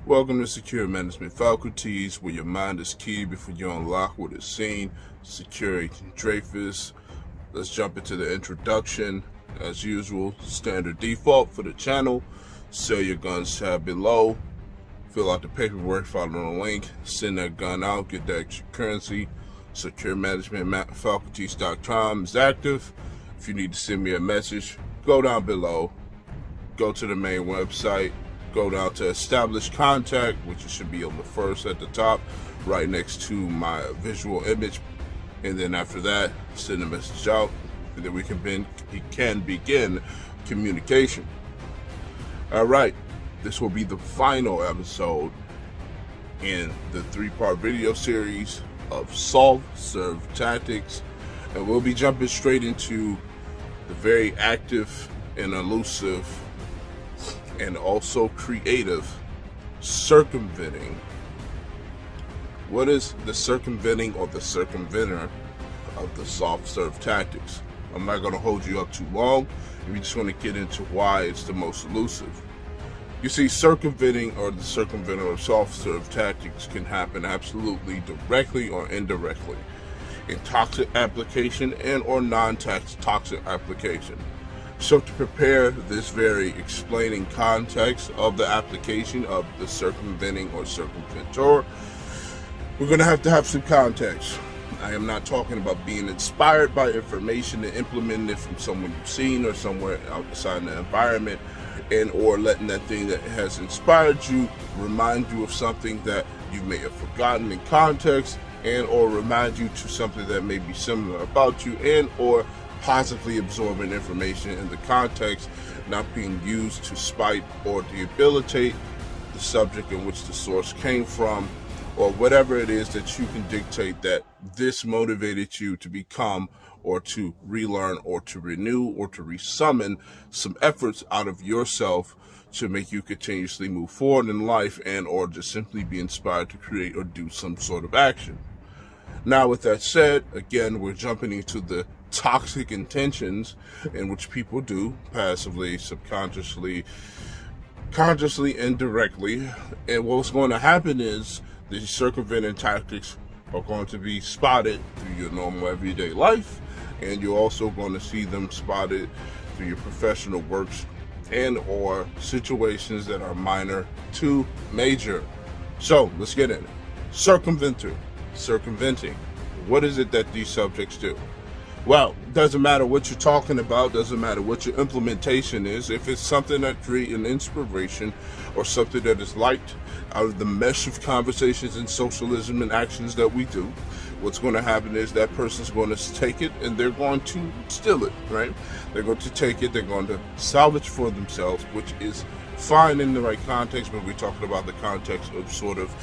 Welcome to Secure Management Faculties, where your mind is key before you unlock what is seen. Secure Dreyfuse. Let's jump into the introduction. As usual, standard default for the channel. Sell your guns tab below. Fill out the paperwork, follow the link, send that gun out, get that extra currency. Secure Management Faculties.com is active. If you need to send me a message, go down below. Go to the main website. Go down to establish contact, which should be on the first at the top, right next to my visual image. And then after that, send a message out, and then we can begin communication. All right, this will be the final episode in the 3-part video series of serve tactics, and we'll be jumping straight into the very active and elusive and also creative circumventing. What is the circumventing or the circumventor of the soft serve tactics? I'm not going to hold you up too long. We just want to get into why it's the most elusive. You see, circumventing or the circumventor of soft serve tactics can happen absolutely directly or indirectly in toxic application and or non-toxic application. So to prepare this very explaining context of the application of the circumventing or circumventor, we're going to have some context. I am not talking about being inspired by information and implementing it from someone you've seen or somewhere outside the environment, and or letting that thing that has inspired you remind you of something that you may have forgotten in context, and or remind you to something that may be similar about you, and or positively absorbing information in the context, not being used to spite or debilitate the subject in which the source came from, or whatever it is that you can dictate that this motivated you to become or to relearn or to renew or to resummon some efforts out of yourself to make you continuously move forward in life, and or just simply be inspired to create or do some sort of action. Now, with that said, again, we're jumping into the toxic intentions in which people do passively, subconsciously, consciously, indirectly. And what's going to happen is these circumventing tactics are going to be spotted through your normal everyday life, and you're also going to see them spotted through your professional works and or situations that are minor to major. So let's get in it. Circumventing. What is it that these subjects do? Well, doesn't matter what you're talking about, doesn't matter what your implementation is. If it's something that creates an inspiration or something that is liked out of the mesh of conversations and socialism and actions that we do, what's going to happen is that person's going to take it and they're going to steal it, right? They're going to take it, they're going to salvage for themselves, which is fine in the right context, but we're talking about the context of sort of,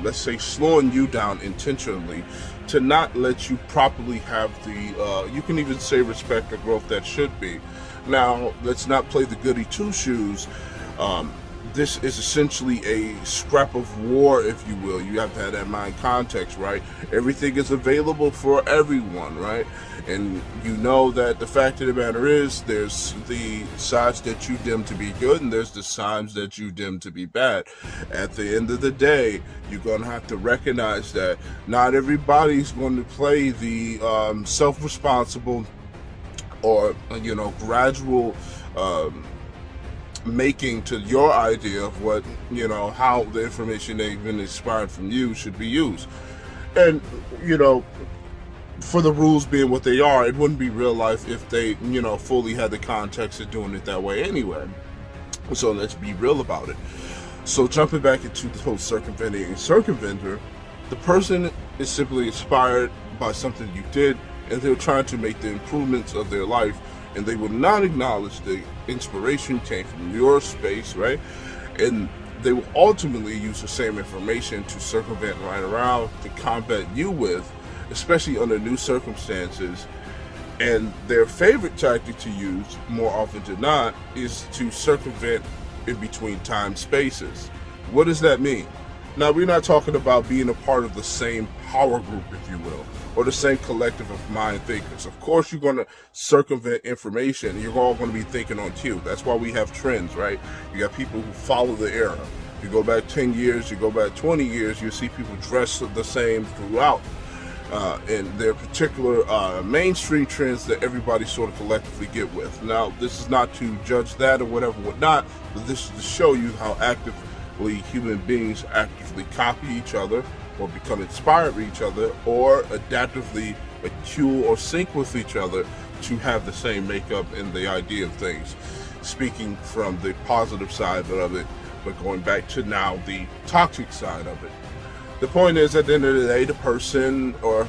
let's say, slowing you down intentionally to not let you properly have the, you can even say respect or growth that should be. Now, let's not play the goody two-shoes. This is essentially a scrap of war, if you will. You have to have that mind context, right? Everything is available for everyone, right? And you know that the fact of the matter is there's the sides that you deem to be good and there's the sides that you deem to be bad. At the end of the day, you're going to have to recognize that not everybody's going to play the self-responsible or, gradual making to your idea of what, how the information they've been inspired from you should be used. And, for the rules being what they are, it wouldn't be real life if they, fully had the context of doing it that way anyway. So let's be real about it. So jumping back into the whole circumventing and circumventor, the person is simply inspired by something you did, and they're trying to make the improvements of their life, and they will not acknowledge the inspiration came from your space, right? And they will ultimately use the same information to circumvent right around to combat you with, especially under new circumstances. And their favorite tactic to use, more often than not, is to circumvent in between time spaces. What does that mean? Now, we're not talking about being a part of the same power group, if you will, or the same collective of mind thinkers. Of course, you're going to circumvent information. You're all going to be thinking on cue. That's why we have trends, right? You got people who follow the era. You go back 10 years, you go back 20 years, you see people dressed the same throughout. And there are particular mainstream trends that everybody sort of collectively get with. Now, this is not to judge that or whatnot, but this is to show you how actively human beings actively copy each other, or become inspired by each other, or adaptively accue or sync with each other to have the same makeup and the idea of things. Speaking from the positive side of it, but going back to now the toxic side of it. The point is, at the end of the day, the person or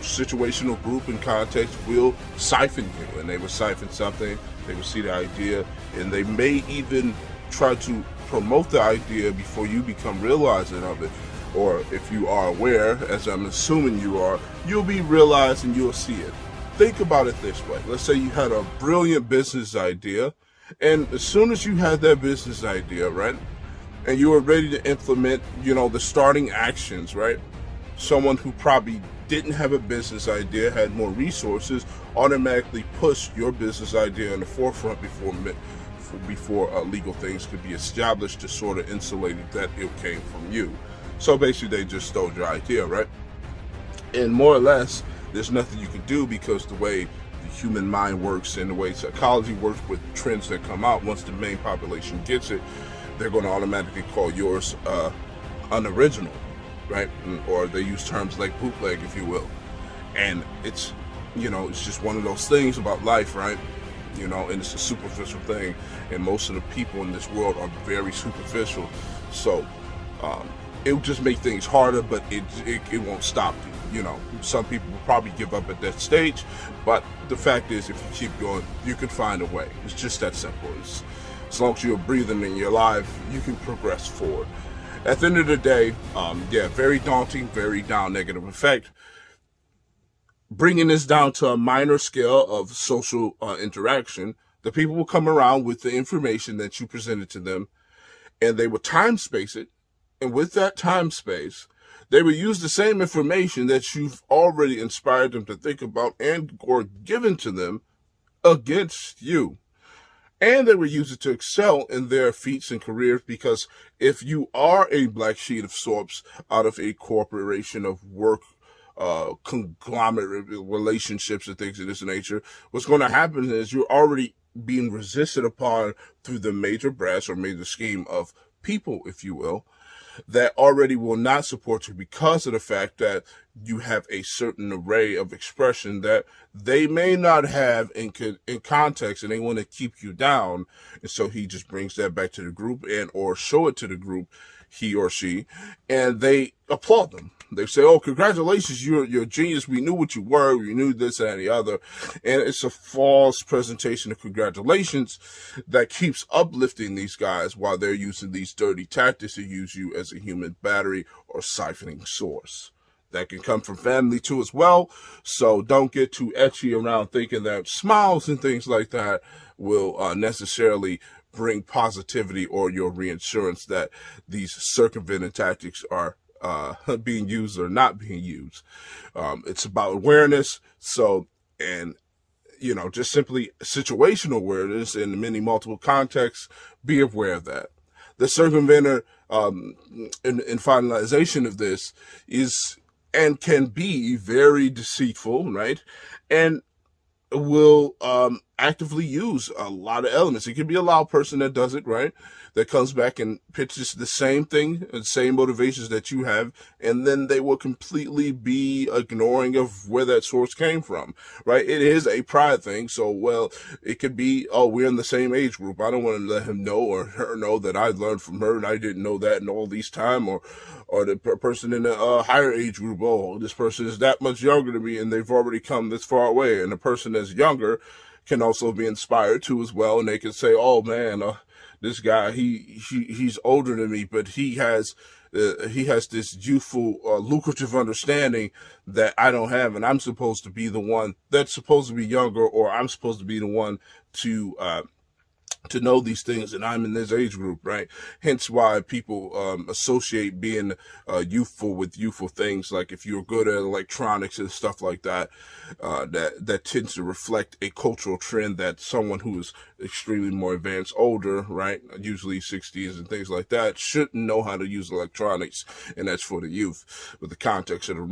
situational group and context will siphon you, and they will siphon something, they will see the idea, and they may even try to promote the idea before you become realizing of it. Or if you are aware, as I'm assuming you are, you'll be realized and you'll see it. Think about it this way. Let's say you had a brilliant business idea, and as soon as you had that business idea, right, and you were ready to implement, the starting actions, right, someone who probably didn't have a business idea, had more resources, automatically pushed your business idea in the forefront before legal things could be established to sort of insulate it that it came from you. So basically, they just stole your idea, right? And more or less, there's nothing you can do, because the way the human mind works and the way psychology works with trends that come out, once the main population gets it, they're going to automatically call yours unoriginal, right? Or they use terms like bootleg, if you will. And it's, it's just one of those things about life, right? And it's a superficial thing. And most of the people in this world are very superficial. So, it will just make things harder, but it won't stop you. Some people will probably give up at that stage, but the fact is, if you keep going, you can find a way. It's just that simple. As long as you're breathing and you're alive, you can progress forward. At the end of the day, very daunting, very down negative effect. Bringing this down to a minor scale of social interaction, the people will come around with the information that you presented to them, and they will time space it. And with that time space, they will use the same information that you've already inspired them to think about and or given to them against you. And they will use it to excel in their feats and careers, because if you are a black sheep of sorts out of a corporation of work, conglomerate relationships and things of this nature, what's going to happen is you're already being resisted upon through the major brass or major scheme of people, if you will, that already will not support you, because of the fact that you have a certain array of expression that they may not have in context, and they want to keep you down. And so he just brings that back to the group and or show it to the group, he or she, and they applaud them. They say, "Oh, congratulations, you're a genius. We knew what you were. We knew this and the other." And it's a false presentation of congratulations that keeps uplifting these guys while they're using these dirty tactics to use you as a human battery or siphoning source. That can come from family too as well. So don't get too etchy around thinking that smiles and things like that will necessarily bring positivity or your reinsurance that these circumventing tactics are being used or not being used. It's about awareness. So, and, just simply situational awareness in many multiple contexts. Be aware of that. The circumventor, in finalization of this is, and can be very deceitful, right? And will actively use a lot of elements. It could be a loud person that does it, right? That comes back and pitches the same thing, the same motivations that you have, and then they will completely be ignoring of where that source came from, right? It is a pride thing. So, well, it could be, oh, we're in the same age group. I don't want to let him know or her know that I learned from her and I didn't know that in all these time, or the person in a higher age group, oh, this person is that much younger than me and they've already come this far away. And the person that's younger can also be inspired too as well. And they can say, oh man, this guy, he's older than me, but he has this youthful, lucrative understanding that I don't have. And I'm supposed to be the one that's supposed to be younger, or I'm supposed to be the one to, to know these things, and I'm in this age group, right? Hence why people associate being youthful with youthful things. Like if you're good at electronics and stuff like that, that tends to reflect a cultural trend that someone who is extremely more advanced, older, right, usually 60s and things like that, shouldn't know how to use electronics, and that's for the youth. But the context of the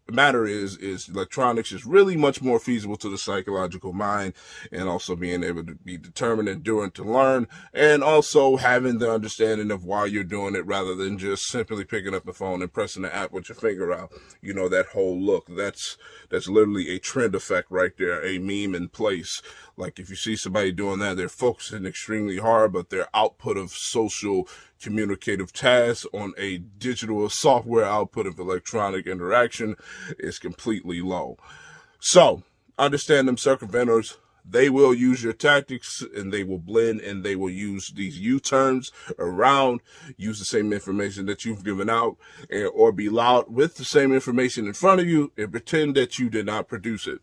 matter is electronics is really much more feasible to the psychological mind, and also being able to be determined, endurant to learn, and also having the understanding of why you're doing it rather than just simply picking up the phone and pressing the app with your finger out. You know, that whole look, that's literally a trend effect right there, a meme in place. Like if you see somebody doing that, they're focusing extremely hard, but their output of social communicative tasks on a digital software output of electronic interaction is completely low. So understand them circumventors. They will use your tactics, and they will blend, and they will use these U-turns around, use the same information that you've given out, or be loud with the same information in front of you and pretend that you did not produce it.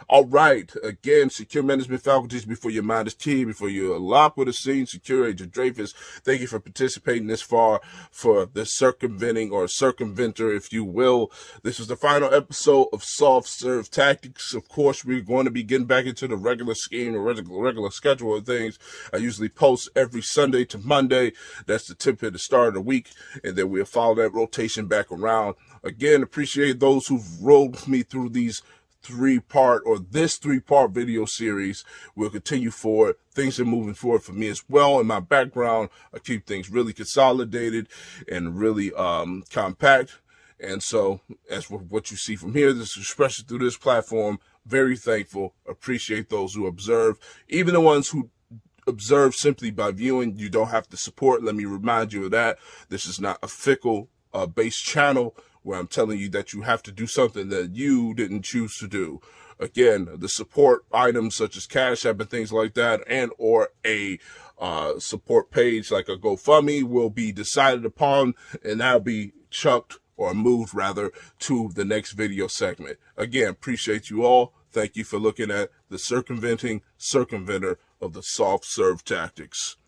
All right. Again, secure management faculties before your mind is key, before you're locked with a scene. Secure Agent Dreyfus, thank you for participating this far for the circumventing or circumventor, if you will. This is the final episode of Soft Serve Tactics. Of course, we're going to be getting back into the regular scheme or regular schedule of things. I usually post every Sunday to Monday. That's the tip at the start of the week, and then we'll follow that rotation back around. Again, appreciate those who've rolled with me through these this three-part video series. Will continue forward. Things are moving forward for me as well. In my background, I keep things really consolidated and really compact. And so, as for what you see from here, this especially through this platform, very thankful. Appreciate those who observe, even the ones who observe simply by viewing. You don't have to support. Let me remind you of that. This is not a fickle based channel where I'm telling you that you have to do something that you didn't choose to do. Again, the support items such as Cash App and things like that, and or a support page like a GoFundMe will be decided upon, and that'll be chucked or moved rather to the next video segment. Again, appreciate you all. Thank you for looking at the circumventor of the soft serve tactics.